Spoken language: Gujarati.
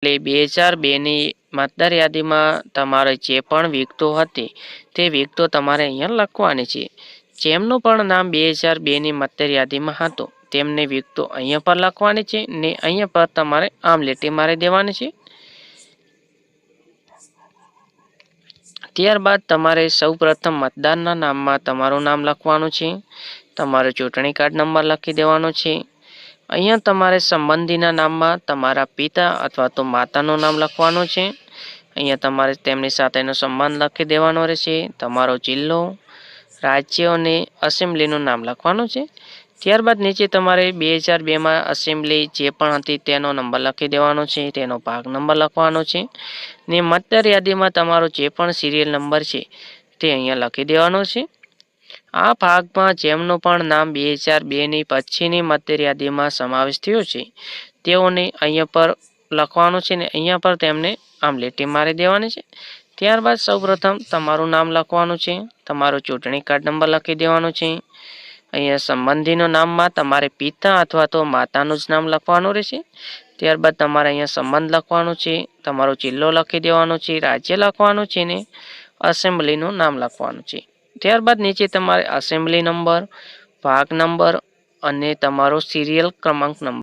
એટલે 2002ની મતદાર યાદીમાં તમારે જે પણ વિગતો હતી તે વિગતો તમારે અહીંયા લખવાની છે. જેમનું પણ નામ 2002ની મતદાર યાદીમાં હતું તેમની વિગતો અહીંયા પર લખવાની છે ને અહીંયા પર તમારે આમ લીટી મારી દેવાની છે. ત્યારબાદ તમારે સૌપ્રથમ મતદારના નામમાં તમારું નામ લખવાનું છે. તમારો ચૂંટણી કાર્ડ નંબર લખી દેવાનો છે. અહીંયા તમારે સંબંધીના નામમાં તમારા પિતા અથવા તો માતાનું નામ લખવાનું છે. અહીંયા તમારે તેમની સાથેનો સંબંધ લખી દેવાનો રહેશે. તમારો જિલ્લો, રાજ્ય અને એસેમ્બલીનું નામ લખવાનું છે. ત્યારબાદ નીચે તમારે 2002માં એસેમ્બલી જે પણ હતી તેનો નંબર લખી દેવાનો છે. તેનો ભાગ નંબર લખવાનો છે ને મતદાર યાદીમાં તમારો જે પણ સિરિયલ નંબર છે તે અહીંયા લખી દેવાનો છે. આ ભાગમાં જેમનું પણ નામ 2002ની પછીની મતદાર યાદીમાં સમાવેશ થયો છે તેઓને અહીંયા પર લખવાનું છે ને અહીંયા પર તેમને આમ લીટી મારી દેવાની છે. ત્યારબાદ સૌપ્રથમ તમારું નામ લખવાનું છે. તમારો ચૂંટણી કાર્ડ નંબર લખી દેવાનો છે. અહીંયા સંબંધીનું નામમાં તમારે પિતા અથવા તો માતાનું જ નામ લખવાનું રહેશે. ત્યારબાદ તમારે અહીંયા સંબંધ લખવાનું છે. તમારો જિલ્લો લખી દેવાનો છે, રાજ્ય લખવાનું છે ને એસેમ્બલીનું નામ લખવાનું છે. ત્યારબાદ નીચે તમારે એસેમ્બલી નંબર, ભાગ નંબર અને તમારો સિરિયલ ક્રમાંક નંબર